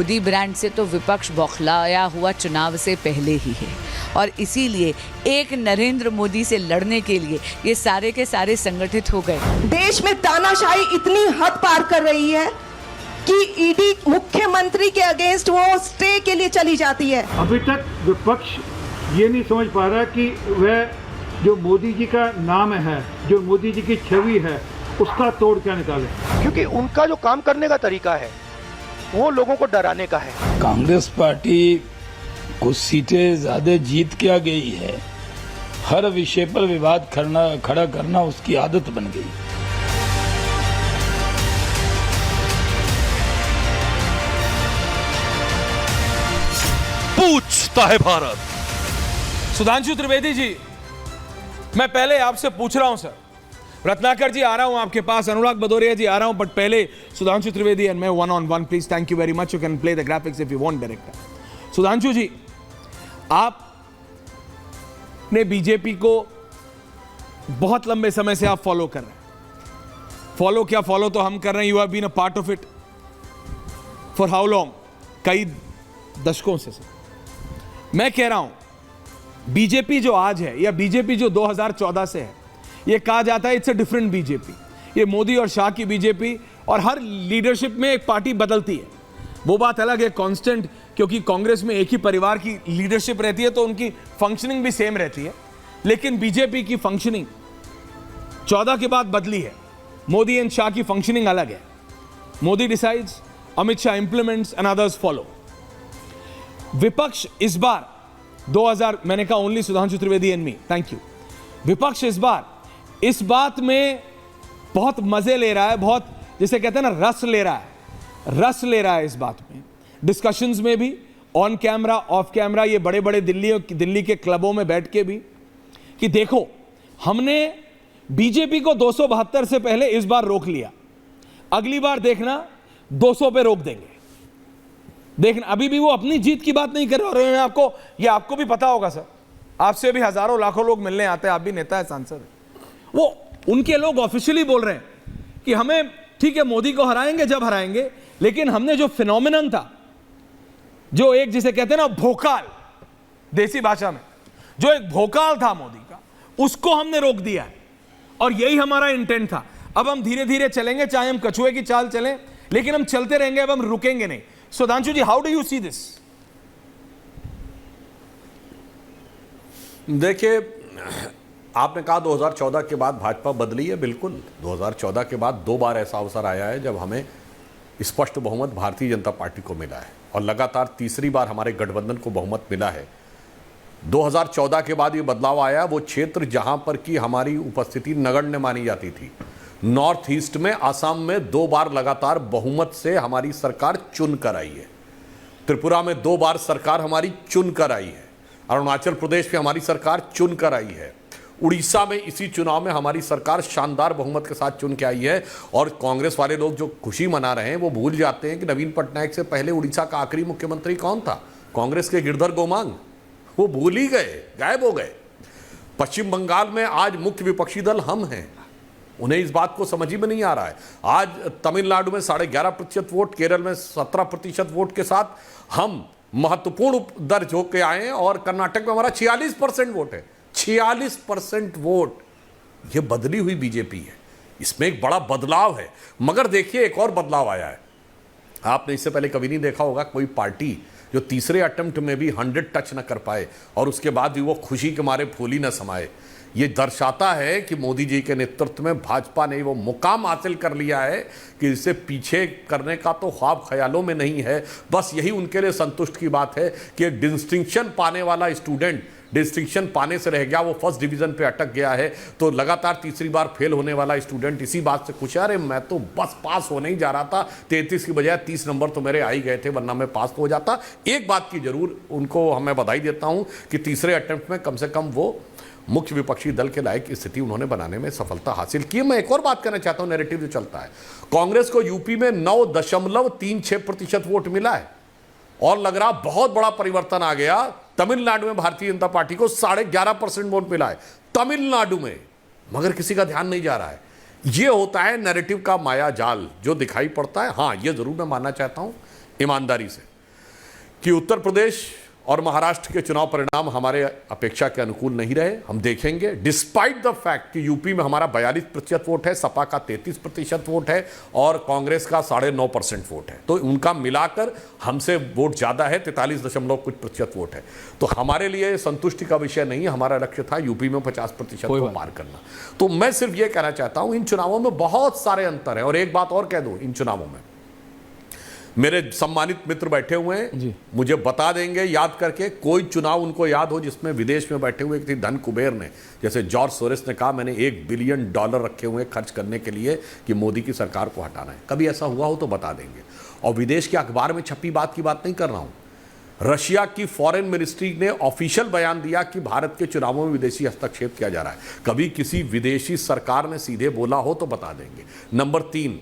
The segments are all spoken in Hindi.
मोदी ब्रांड से तो विपक्ष बौखलाया हुआ चुनाव से पहले ही है और इसीलिए एक नरेंद्र मोदी से लड़ने के लिए ये सारे के सारे संगठित हो गए। देश में तानाशाही इतनी हद पार कर रही है कि ईडी मुख्यमंत्री के अगेंस्ट वो स्टे के लिए चली जाती है। अभी तक विपक्ष ये नहीं समझ पा रहा कि वह जो मोदी जी का नाम है, जो मोदी जी की छवि है, उसका तोड़ क्या निकाले, क्योंकि उनका जो काम करने का तरीका है वो लोगों को डराने का है। कांग्रेस पार्टी कुछ सीटें ज्यादा जीत क्या गई है, हर विषय पर विवाद खड़ा करना उसकी आदत बन गई। पूछता है भारत। सुधांशु त्रिवेदी जी, मैं पहले आपसे पूछ रहा हूं सर, रत्नाकर जी आ रहा हूं आपके पास, अनुराग भदौरिया जी आ रहा हूं, बट पहले सुधांशु त्रिवेदी एंड मैं one on one please. Thank you very much. You can play the graphics if you want director. Sudhanshu ji, आपने बीजेपी को बहुत लंबे समय से आप फॉलो कर रहे हैं। फॉलो तो हम कर रहे हैं, you have been a part of it for how long, कई दशकों से सर। मैं कह रहा हूं बीजेपी जो आज है या बीजेपी जो 2014 से है, यह कहा जाता है इट्स अ डिफरेंट बीजेपी। ये मोदी और शाह की बीजेपी, और हर लीडरशिप में एक पार्टी बदलती है, वो बात अलग है कांस्टेंट, क्योंकि कांग्रेस में एक ही परिवार की लीडरशिप रहती है तो उनकी फंक्शनिंग भी सेम रहती है। लेकिन बीजेपी की फंक्शनिंग 14 के बाद बदली है। मोदी एंड शाह की फंक्शनिंग अलग है। Modi decides, Amit Shah implements and others follow. विपक्ष इस बार 2000, मैंने कहा only Sudhanshu Trivedi and me, thank you. विपक्ष इस बार इस बात में बहुत मजे ले रहा है, बहुत जिसे कहते हैं ना रस ले रहा है इस बात में, डिस्कशंस में भी, ऑन कैमरा ऑफ कैमरा, ये बड़े बड़े दिल्ली के क्लबों में बैठ के भी, कि देखो हमने बीजेपी को 272 से पहले इस बार रोक लिया, अगली बार देखना 200 पे रोक देंगे। देखना, अभी भी वो अपनी जीत की बात नहीं कर रहे हैं। आपको भी पता होगा सर, आपसे भी हजारों लाखों लोग मिलने आते हैं, आप भी नेता है, सांसद है, वो उनके लोग ऑफिशियली बोल रहे हैं कि हमें ठीक है मोदी को हराएंगे जब हराएंगे, लेकिन हमने जो फिनोमिनन था, जो एक जिसे कहते हैं ना भोकाल, देसी भाषा में जो एक भोकाल था मोदी का, उसको हमने रोक दिया है और यही हमारा इंटेंट था। अब हम धीरे धीरे चलेंगे, चाहे हम कछुए की चाल चलें, लेकिन हम चलते रहेंगे, अब हम रुकेंगे नहीं। Sudhanshu ji, how do you see this? देखिए, आपने कहा 2014 के बाद भाजपा बदली है। बिल्कुल, 2014 के बाद 2 बार ऐसा अवसर आया है जब हमें स्पष्ट बहुमत भारतीय जनता पार्टी को मिला है, और लगातार तीसरी बार हमारे गठबंधन को बहुमत मिला है। 2014 के बाद ये बदलाव आया, वो क्षेत्र जहां पर की हमारी उपस्थिति नगण्य मानी जाती थी, नॉर्थ ईस्ट में, असम में 2 बार लगातार बहुमत से हमारी सरकार चुन कर आई है। त्रिपुरा में 2 बार सरकार हमारी चुन कर आई है। अरुणाचल प्रदेश में हमारी सरकार चुन कर आई है। उड़ीसा में इसी चुनाव में हमारी सरकार शानदार बहुमत के साथ चुन के आई है। और कांग्रेस वाले लोग जो खुशी मना रहे हैं, वो भूल जाते हैं कि नवीन पटनायक से पहले उड़ीसा का आखिरी मुख्यमंत्री कौन था? कांग्रेस के गिरधर गोमांग। वो भूल ही गए, गायब हो गए। पश्चिम बंगाल में आज मुख्य विपक्षी दल हम हैं, उन्हें इस बात को समझ ही में नहीं आ रहा है। आज तमिलनाडु में 11.5% वोट, केरल में 17% वोट के साथ हम महत्वपूर्ण दर्ज होकर आए हैं, और कर्नाटक में हमारा 46% वोट है। 46% वोट, ये बदली हुई बीजेपी है, इसमें एक बड़ा बदलाव है। मगर देखिए, एक और बदलाव आया है, आपने इससे पहले कभी नहीं देखा होगा कोई पार्टी जो तीसरे अटेम्प्ट में भी 100 टच न कर पाए और उसके बाद भी वो खुशी के मारे फूली न समाए। ये दर्शाता है कि मोदी जी के नेतृत्व में भाजपा ने वो मुकाम हासिल कर लिया है कि इसे पीछे करने का तो ख्वाब ख्यालों में नहीं है। बस यही उनके लिए संतुष्ट की बात है कि एक डिस्टिंक्शन पाने वाला स्टूडेंट डिस्टिंक्शन पाने से रह गया, वो फर्स्ट डिवीजन पे अटक गया है, तो लगातार तीसरी बार फेल होने वाला स्टूडेंट इसी बात से खुश है, अरे मैं तो बस पास होने ही जा रहा था, 33 की बजाय 30 नंबर तो मेरे आ ही गए थे, वरना मैं पास तो हो जाता। एक बात की जरूर उनको मैं बधाई देता हूं कि तीसरे अटेम्प्ट में कम से कम वो मुख्य विपक्षी दल के लायक स्थिति उन्होंने बनाने में सफलता हासिल की। मैं एक और बात करना चाहता हूं, नैरेटिव जो चलता है, कांग्रेस को यूपी में 9.36% वोट मिला है, और लग रहा बहुत बड़ा परिवर्तन आ गया। तमिलनाडु में भारतीय जनता पार्टी को 11.5% वोट मिला है, तमिलनाडु में, मगर किसी का ध्यान नहीं जा रहा है। यह होता है नैरेटिव का माया जाल जो दिखाई पड़ता है। हां, यह जरूर मैं मानना चाहता हूं ईमानदारी से कि उत्तर प्रदेश और महाराष्ट्र के चुनाव परिणाम हमारे अपेक्षा के अनुकूल नहीं रहे। हम देखेंगे, डिस्पाइट द फैक्ट कि यूपी में हमारा 42% वोट है, सपा का 33% वोट है और कांग्रेस का 9.5% वोट है, तो उनका मिलाकर हमसे वोट ज्यादा है, 43% वोट है। तो हमारे लिए संतुष्टि का विषय नहीं, हमारा लक्ष्य था यूपी में 50% को पार करना। तो मैं सिर्फ ये कहना चाहता हूं, इन चुनावों में बहुत सारे अंतर है। और एक बात और कह दूं, इन चुनावों में मेरे सम्मानित मित्र बैठे हुए हैं, मुझे बता देंगे याद करके, कोई चुनाव उनको याद हो जिसमें विदेश में बैठे हुए किसी धन कुबेर ने, जैसे जॉर्ज सोरेस ने कहा मैंने $1 बिलियन रखे हुए खर्च करने के लिए कि मोदी की सरकार को हटाना है। कभी ऐसा हुआ हो तो बता देंगे। और विदेश के अखबार में छपी बात की बात नहीं कर रहा हूं। रशिया की फॉरेन मिनिस्ट्री ने ऑफिशियल बयान दिया कि भारत के चुनावों में विदेशी हस्तक्षेप किया जा रहा है। कभी किसी विदेशी सरकार ने सीधे बोला हो तो बता देंगे। नंबर 3,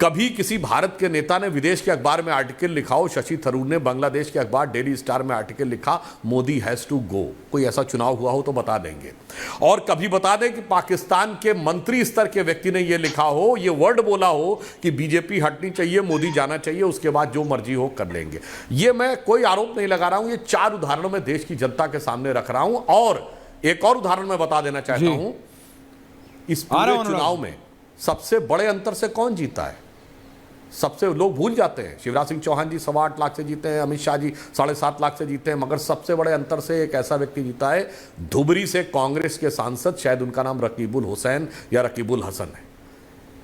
कभी किसी भारत के नेता ने विदेश के अखबार में आर्टिकल लिखा हो, शशि थरूर ने बांग्लादेश के अखबार डेली स्टार में आर्टिकल लिखा मोदी हैज टू गो, कोई ऐसा चुनाव हुआ हो तो बता देंगे। और कभी बता दें कि पाकिस्तान के मंत्री स्तर के व्यक्ति ने यह लिखा हो, यह वर्ड बोला हो कि बीजेपी हटनी चाहिए, मोदी जाना चाहिए, उसके बाद जो मर्जी हो कर लेंगे। यह मैं कोई आरोप नहीं लगा रहा हूं, ये 4 उदाहरणों में देश की जनता के सामने रख रहा हूं। और एक और उदाहरण मैं बता देना चाहता हूं, इस पूरे चुनाव में सबसे बड़े अंतर से कौन जीता है? सबसे लोग भूल जाते हैं, शिवराज सिंह चौहान जी 8.25 लाख से जीते हैं, अमित शाह जी 7.5 लाख से जीते हैं, मगर सबसे बड़े अंतर से एक ऐसा व्यक्ति जीता है, धुबरी से कांग्रेस के सांसद, शायद उनका नाम रकीबुल हुसैन या रकीबुल हसन है,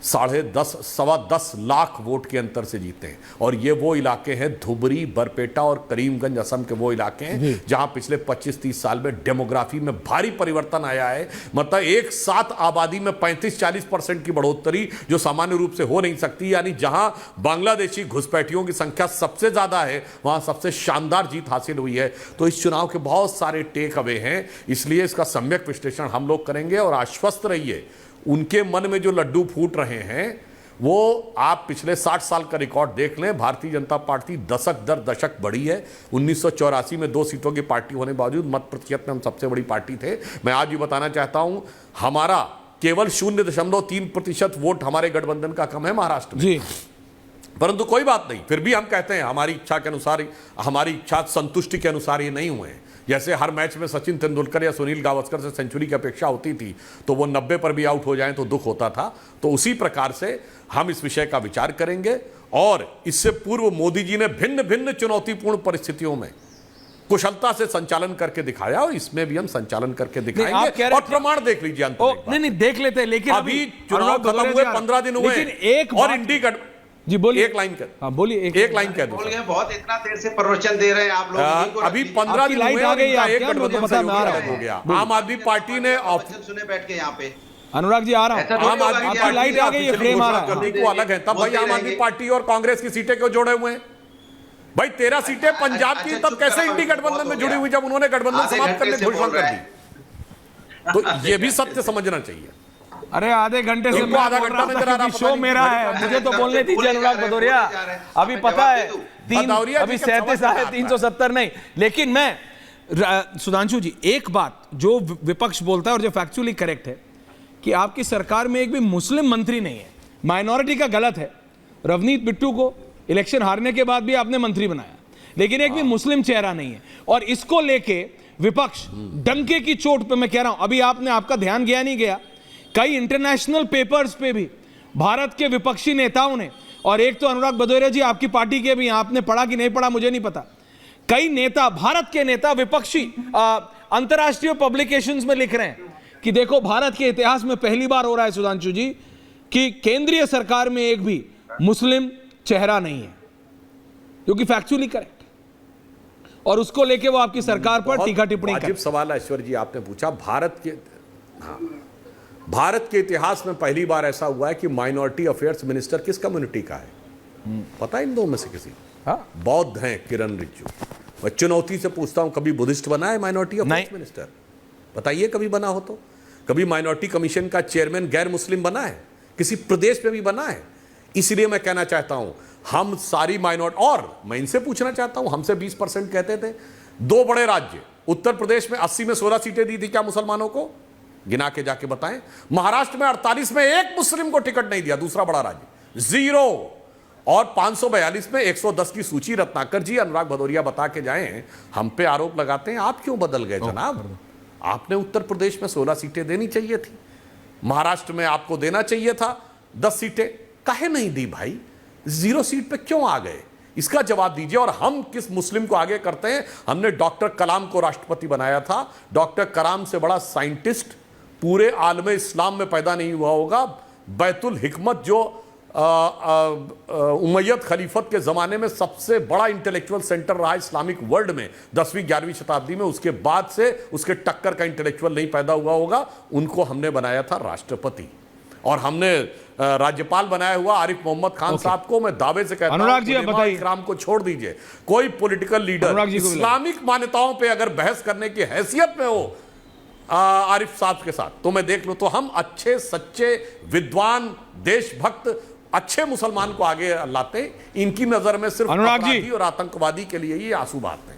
10.5-10 लाख वोट के अंतर से जीते हैं। और ये वो इलाके हैं, धुबरी, बरपेटा और करीमगंज, असम के वो इलाके हैं जहां पिछले 25-30 साल में डेमोग्राफी में भारी परिवर्तन आया है। मतलब एक साथ आबादी में 35-40% की बढ़ोतरी, जो सामान्य रूप से हो नहीं सकती। यानी जहां बांग्लादेशी घुसपैठियों की संख्या सबसे ज्यादा है, वहां सबसे शानदार जीत हासिल हुई है। तो इस चुनाव के बहुत सारे टेक अवे हैं, इसलिए इसका सम्यक विश्लेषण हम लोग करेंगे। और आश्वस्त रहिए, उनके मन में जो लड्डू फूट रहे हैं वो आप पिछले 60 साल का रिकॉर्ड देख लें। भारतीय जनता पार्टी दशक दर दशक बढ़ी है। 1984 में 2 सीटों की पार्टी होने के बावजूद मत प्रतिशत में हम सबसे बड़ी पार्टी थे। मैं आज भी बताना चाहता हूं, हमारा केवल 0.3% वोट हमारे गठबंधन का कम है महाराष्ट्र में। परंतु कोई बात नहीं, फिर भी हम कहते हैं हमारी इच्छा के अनुसार, हमारी इच्छा संतुष्टि के अनुसार ये नहीं हुए हैं। जैसे हर मैच में सचिन तेंदुलकर या सुनील गावस्कर से सेंचुरी की अपेक्षा होती थी, तो वो 90 पर भी आउट हो जाएं तो दुख होता था। तो उसी प्रकार से हम इस विषय का विचार करेंगे। और इससे पूर्व मोदी जी ने भिन्न भिन्न चुनौतीपूर्ण परिस्थितियों में कुशलता से संचालन करके दिखाया, और इसमें भी हम संचालन करके दिखाएंगे। और प्रमाण देख लीजिए अंत में। नहीं देख लेते हैं, लेकिन अभी चुनाव खत्म हुए 15 दिन हुए और इंडी जी बोलिए, एक लाइन कर। हाँ बोलिए, एक लाइन कह दो। बोल गए, बहुत इतना देर से प्रवचन दे रहे हैं आप लोग। अभी 15 दिन हुए और इनका एक गठबंधन से हो गया। आम आदमी पार्टी ने सुने बैठ के यहाँ पे। अनुराग जी आ रहा हूं, आम आदमी पार्टी लाइट आ गई, ये फ्रेम आ रहा है को अलग है। तब भाई आम आदमी पार्टी और कांग्रेस की सीटें क्यों जोड़े हुए हैं? भाई 13 सीटें पंजाब की तब कैसे इंडी गठबंधन में जुड़ी हुई, जब उन्होंने गठबंधन समाप्त करने की घोषणा कर दी। तो ये भी सत्य समझना चाहिए। अरे आधे घंटे से मैं आधा घंटा नजर आ रहा, शो मेरा है, मुझे तो बोलने दीजिए अनुराग भदौरिया। अभी पता है अभी 37-370 नहीं। लेकिन मैं सुधांशु जी, एक बात जो विपक्ष बोलता है और जो फैक्चुअली करेक्ट है कि आपकी सरकार में एक भी मुस्लिम मंत्री नहीं है, माइनॉरिटी का गलत है। रवनीत बिट्टू को इलेक्शन हारने के बाद भी आपने मंत्री बनाया, लेकिन एक भी मुस्लिम चेहरा नहीं है। और इसको लेके विपक्ष डंके की चोट पे, मैं कह रहा हूं, अभी आपका ध्यान गया नहीं गया, कई इंटरनेशनल पेपर्स पे भी भारत के विपक्षी नेताओं ने, और एक तो अनुराग भदौरिया जी आपकी पार्टी के भी, आपने पढ़ा कि नहीं पढ़ा मुझे नहीं पता, कई नेता, भारत के नेता विपक्षी अंतरराष्ट्रीय पब्लिकेशंस में लिख रहे हैं कि देखो भारत के इतिहास में पहली बार हो रहा है सुधांशु जी कि केंद्रीय सरकार में एक भी मुस्लिम चेहरा नहीं है, जो कि फैक्चुअली करेक्ट। और उसको लेके वो आपकी सरकार पर टीका टिप्पणी कर। सवाल है ऐश्वर्य जी आपने पूछा। भारत के इतिहास में पहली बार ऐसा हुआ है कि माइनॉरिटी अफेयर्स मिनिस्टर किस कम्युनिटी का है? पता है इन दो में से किसी? बौद्ध हैं किरण रिजिजू। मैं चुनौती से पूछता हूं, कभी बुद्धिस्ट बना है माइनॉरिटी अफेयर्स मिनिस्टर? बताइए कभी बना हो तो। कभी माइनॉरिटी कमीशन का चेयरमैन गैर मुस्लिम बना है? किसी प्रदेश में भी बना है? इसलिए मैं कहना चाहता हूं, हम सारी माइनॉरिटी, और मैं इनसे पूछना चाहता हूं, हमसे 20% कहते थे। 2 बड़े राज्य, उत्तर प्रदेश में 80 में 16 सीटें दी थी क्या मुसलमानों को? गिना के जाके बताएं। महाराष्ट्र में 48 में एक मुस्लिम को टिकट नहीं दिया, दूसरा बड़ा राज्य 0। और 542 में 110 की सूची रत्नाकर जी, अनुराग भदौरिया बता के जाएं, हम पे आरोप लगाते हैं आप क्यों बदल गए जनाब? आपने उत्तर प्रदेश में 16 सीटें देनी चाहिए थी, महाराष्ट्र में आपको देना चाहिए था 10 सीटें, काहे नहीं दी भाई? 0 सीट पे क्यों आ गए? इसका जवाब दीजिए। और हम किस मुस्लिम को आगे करते हैं? हमने डॉक्टर कलाम को राष्ट्रपति बनाया था। डॉक्टर कलाम से बड़ा साइंटिस्ट पूरे आलम इस्लाम में पैदा नहीं हुआ होगा। बैतुल हिकमत जो उमैयद खलीफत के ज़माने में सबसे बड़ा इंटेलेक्चुअल सेंटर रहा इस्लामिक वर्ल्ड में 10वीं 11वीं शताब्दी में, उसके बाद से उसके टक्कर का इंटेलेक्चुअल नहीं पैदा हुआ होगा। उनको हमने बनाया था राष्ट्रपति। और हमने राज्यपाल बनाया हुआ आरिफ मोहम्मद खान साहब को मैं दावे से कहता अनुराग जी, आप हूं, बताइए। इकराम को छोड़ दीजिए, कोई पॉलिटिकल लीडर इस्लामिक मान्यताओं पे अगर बहस करने की हैसियत में हो आरिफ साहब के साथ, तो मैं देख लूं, तो हम अच्छे सच्चे विद्वान देशभक्त अच्छे मुसलमान को आगे लाते हैं। इनकी नजर में सिर्फ अनुराग जी अपराधी और आतंकवादी के लिए ये आंसू बहाते हैं।